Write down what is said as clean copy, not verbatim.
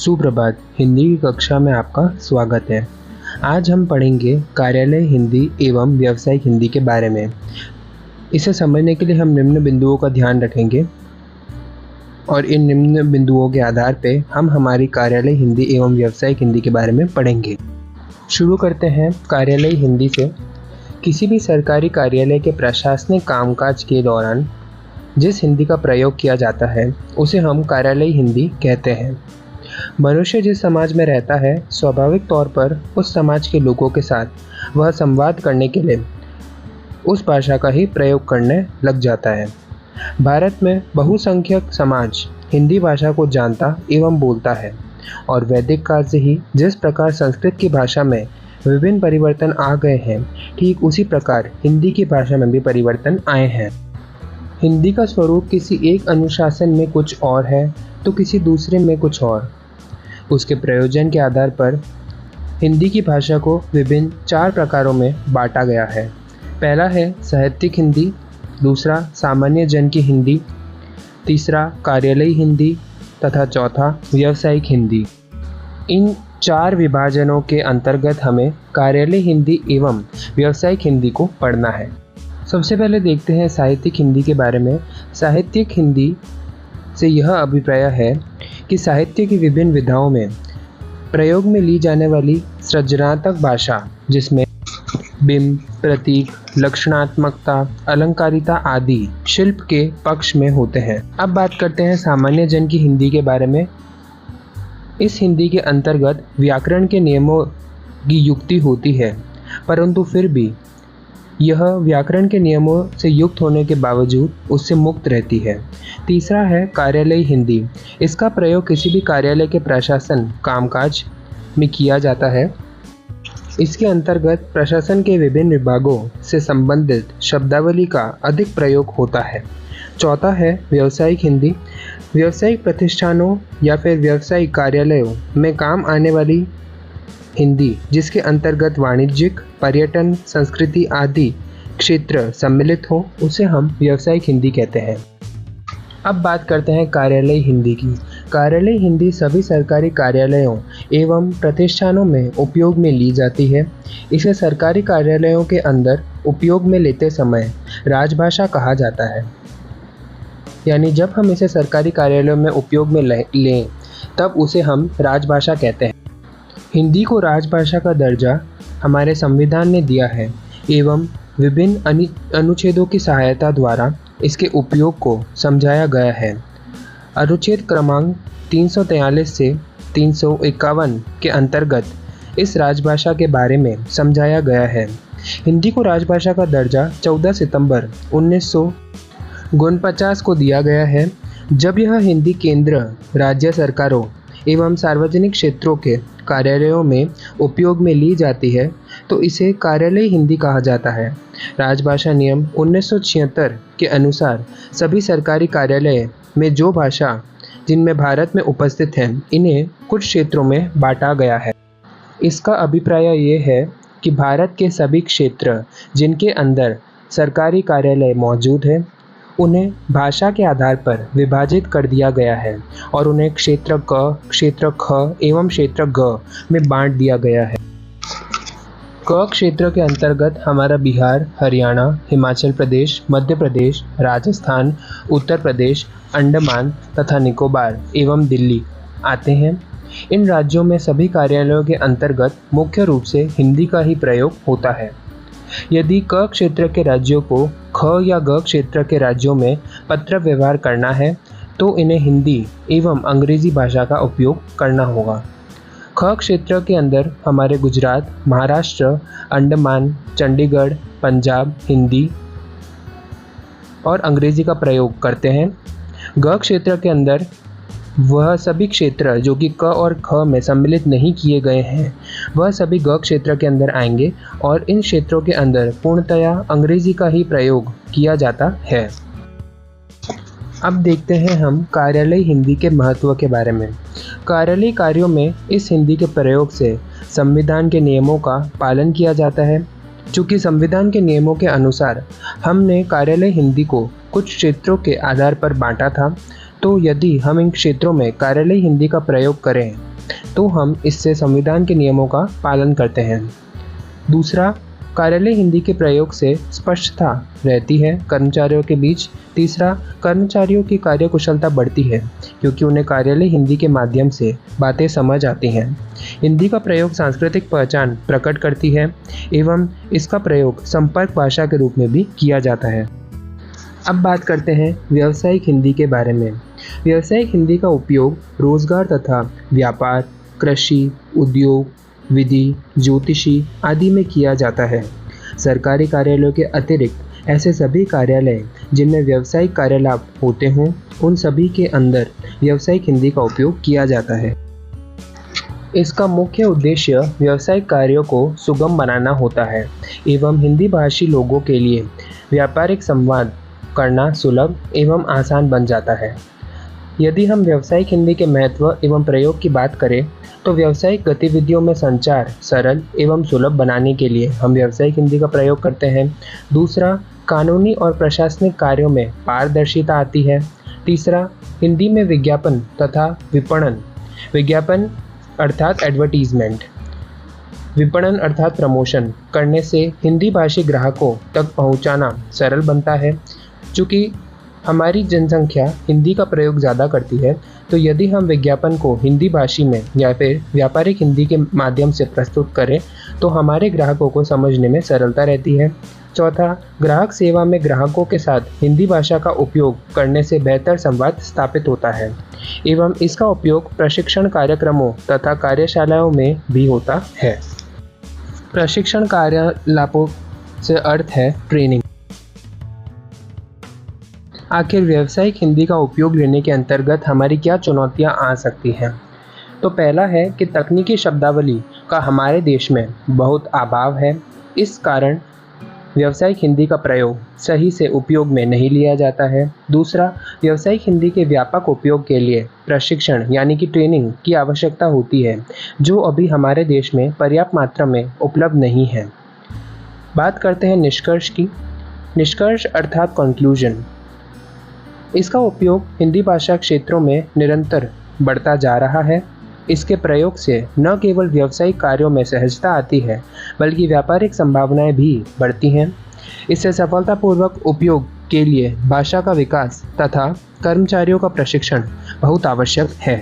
सुप्रभात। हिंदी की कक्षा में आपका स्वागत है। आज हम पढ़ेंगे कार्यालय हिंदी एवं व्यावसायिक हिंदी के बारे में। इसे समझने के लिए हम निम्न बिंदुओं का ध्यान रखेंगे और इन निम्न बिंदुओं के आधार पे हम हमारी कार्यालय हिंदी एवं व्यावसायिक हिंदी के बारे में पढ़ेंगे। शुरू करते हैं कार्यालय हिंदी से। किसी भी सरकारी कार्यालय के प्रशासनिक कामकाज के दौरान जिस हिंदी का प्रयोग किया जाता है उसे हम कार्यालय हिंदी कहते हैं। मनुष्य जिस समाज में रहता है, स्वाभाविक तौर पर उस समाज के लोगों के साथ वह संवाद करने के लिए उस भाषा का ही प्रयोग करने लग जाता है। भारत में बहुसंख्यक समाज हिंदी भाषा को जानता एवं बोलता है और वैदिक काल से ही जिस प्रकार संस्कृत की भाषा में विभिन्न परिवर्तन आ गए हैं, ठीक उसी प्रकार हिंदी की भाषा में भी परिवर्तन आए हैं। हिंदी का स्वरूप किसी एक अनुशासन में कुछ और है तो किसी दूसरे में कुछ और। उसके प्रयोजन के आधार पर हिंदी की भाषा को विभिन्न 4 प्रकारों में बांटा गया है। पहला है साहित्यिक हिंदी, दूसरा सामान्य जन की हिंदी, तीसरा कार्यालयी हिंदी तथा चौथा व्यावसायिक हिंदी। इन 4 विभाजनों के अंतर्गत हमें कार्यालय हिंदी एवं व्यावसायिक हिंदी को पढ़ना है। सबसे पहले देखते हैं साहित्यिक हिंदी के बारे में। साहित्यिक हिंदी से यह अभिप्राय है कि साहित्य की विभिन्न विधाओं में प्रयोग में ली जाने वाली सृजनात्मक भाषा, जिसमें बिंब, प्रतीक, लक्षणात्मकता, अलंकारिता आदि शिल्प के पक्ष में होते हैं। अब बात करते हैं सामान्य जन की हिंदी के बारे में। इस हिंदी के अंतर्गत व्याकरण के नियमों की युक्ति होती है, परंतु फिर भी यह व्याकरण के नियमों से युक्त होने के बावजूद उससे मुक्त रहती है। तीसरा है कार्यालयी हिंदी। इसका प्रयोग किसी भी कार्यालय के प्रशासन कामकाज में किया जाता है। इसके अंतर्गत प्रशासन के विभिन्न विभागों से संबंधित शब्दावली का अधिक प्रयोग होता है। चौथा है व्यावसायिक हिंदी। व्यावसायिक प्रतिष्ठानों या फिर व्यावसायिक कार्यालयों में काम आने वाली हिंदी, जिसके अंतर्गत वाणिज्यिक, पर्यटन, संस्कृति आदि क्षेत्र सम्मिलित हो, उसे हम व्यावसायिक हिंदी कहते हैं। अब बात करते हैं कार्यालय हिंदी की। कार्यालय हिंदी सभी सरकारी कार्यालयों एवं प्रतिष्ठानों में उपयोग में ली जाती है। इसे सरकारी कार्यालयों के अंदर उपयोग में लेते समय राजभाषा कहा जाता है। यानी जब हम इसे सरकारी कार्यालयों में उपयोग में लें तब उसे हम राजभाषा कहते हैं। हिंदी को राजभाषा का दर्जा हमारे संविधान ने दिया है एवं विभिन्न अनुच्छेदों की सहायता द्वारा इसके उपयोग को समझाया गया है। अनुच्छेद क्रमांक 343 से 351 के अंतर्गत इस राजभाषा के बारे में समझाया गया है। हिंदी को राजभाषा का दर्जा 14 सितंबर 1949 को दिया गया है। जब यह हिंदी केंद्र, राज्य सरकारों एवं सार्वजनिक क्षेत्रों के कार्यालयों में उपयोग में ली जाती है तो इसे कार्यालयी हिंदी कहा जाता है। राजभाषा नियम 1976 के अनुसार सभी सरकारी कार्यालय में जो भाषा जिनमें भारत में उपस्थित हैं, इन्हें कुछ क्षेत्रों में बांटा गया है। इसका अभिप्राय ये है कि भारत के सभी क्षेत्र जिनके अंदर सरकारी कार्यालय मौजूद है, उन्हें भाषा के आधार पर विभाजित कर दिया गया है और उन्हें क्षेत्र क, क्षेत्र ख एवं क्षेत्र ग में बांट दिया गया है। क क्षेत्र के अंतर्गत हमारा बिहार, हरियाणा, हिमाचल प्रदेश, मध्य प्रदेश, राजस्थान, उत्तर प्रदेश, अंडमान तथा निकोबार एवं दिल्ली आते हैं। इन राज्यों में सभी कार्यालयों के अंतर्गत मुख्य रूप से हिंदी का ही प्रयोग होता है। यदि क क्षेत्र के राज्यों को ख या ग क्षेत्र के राज्यों में पत्र व्यवहार करना है तो इन्हें हिंदी एवं अंग्रेजी भाषा का उपयोग करना होगा। ख क्षेत्र के अंदर हमारे गुजरात, महाराष्ट्र, अंडमान, चंडीगढ़, पंजाब हिंदी और अंग्रेजी का प्रयोग करते हैं। ग क्षेत्र के अंदर वह सभी क्षेत्र जो कि क और ख में सम्मिलित नहीं किए गए हैं, वह सभी ग क्षेत्र के अंदर आएंगे और इन क्षेत्रों के अंदर पूर्णतया अंग्रेजी का ही प्रयोग किया जाता है। अब देखते हैं हम कार्यालयी हिंदी के महत्व के बारे में। कार्यालयी कार्यों में इस हिंदी के प्रयोग से संविधान के नियमों का पालन किया जाता है। चूँकि संविधान के नियमों के अनुसार हमने कार्यालय हिंदी को कुछ क्षेत्रों के आधार पर बांटा था, तो यदि हम इन क्षेत्रों में कार्यालयी हिंदी का प्रयोग करें तो हम इससे संविधान के नियमों का पालन करते हैं। दूसरा, कार्यालय हिंदी के प्रयोग से स्पष्टता रहती है कर्मचारियों के बीच। तीसरा, कर्मचारियों की कार्यकुशलता बढ़ती है क्योंकि उन्हें कार्यालय हिंदी के माध्यम से बातें समझ आती हैं। हिंदी का प्रयोग सांस्कृतिक पहचान प्रकट करती है एवं इसका प्रयोग संपर्क भाषा के रूप में भी किया जाता है। अब बात करते हैं व्यावसायिक हिंदी के बारे में। व्यावसायिक हिंदी का उपयोग रोजगार तथा व्यापार, कृषि, उद्योग, विधि, ज्योतिषी आदि में किया जाता है। सरकारी कार्यालयों के अतिरिक्त ऐसे सभी कार्यालय जिनमें व्यावसायिक कार्यलाभ होते हों, उन सभी के अंदर व्यावसायिक हिंदी का उपयोग किया जाता है। इसका मुख्य उद्देश्य व्यावसायिक कार्यों को सुगम बनाना होता है एवं हिंदी भाषी लोगों के लिए व्यापारिक संवाद करना सुलभ एवं आसान बन जाता है। यदि हम व्यावसायिक हिंदी के महत्व एवं प्रयोग की बात करें तो व्यावसायिक गतिविधियों में संचार सरल एवं सुलभ बनाने के लिए हम व्यावसायिक हिंदी का प्रयोग करते हैं। दूसरा, कानूनी और प्रशासनिक कार्यों में पारदर्शिता आती है। तीसरा, हिंदी में विज्ञापन तथा विपणन, विज्ञापन अर्थात एडवर्टीजमेंट, विपणन अर्थात प्रमोशन करने से हिंदी भाषी ग्राहकों तक पहुंचाना सरल बनता है। चूँकि हमारी जनसंख्या हिंदी का प्रयोग ज़्यादा करती है, तो यदि हम विज्ञापन को हिंदी भाषी में या फिर व्यापारिक हिंदी के माध्यम से प्रस्तुत करें तो हमारे ग्राहकों को समझने में सरलता रहती है। चौथा, ग्राहक सेवा में ग्राहकों के साथ हिंदी भाषा का उपयोग करने से बेहतर संवाद स्थापित होता है एवं इसका उपयोग प्रशिक्षण कार्यक्रमों तथा कार्यशालाओं में भी होता है। प्रशिक्षण कार्यकलापों से अर्थ है ट्रेनिंग। आखिर व्यावसायिक हिंदी का उपयोग लेने के अंतर्गत हमारी क्या चुनौतियां आ सकती हैं? तो पहला है कि तकनीकी शब्दावली का हमारे देश में बहुत अभाव है। इस कारण व्यावसायिक हिंदी का प्रयोग सही से उपयोग में नहीं लिया जाता है। दूसरा, व्यावसायिक हिंदी के व्यापक उपयोग के लिए प्रशिक्षण यानी कि ट्रेनिंग की आवश्यकता होती है, जो अभी हमारे देश में पर्याप्त मात्रा में उपलब्ध नहीं है। बात करते हैं निष्कर्ष की। निष्कर्ष अर्थात कंक्लूजन। इसका उपयोग हिंदी भाषा क्षेत्रों में निरंतर बढ़ता जा रहा है। इसके प्रयोग से न केवल व्यावसायिक कार्यों में सहजता आती है, बल्कि व्यापारिक संभावनाएं भी बढ़ती हैं। इससे सफलतापूर्वक उपयोग के लिए भाषा का विकास तथा कर्मचारियों का प्रशिक्षण बहुत आवश्यक है।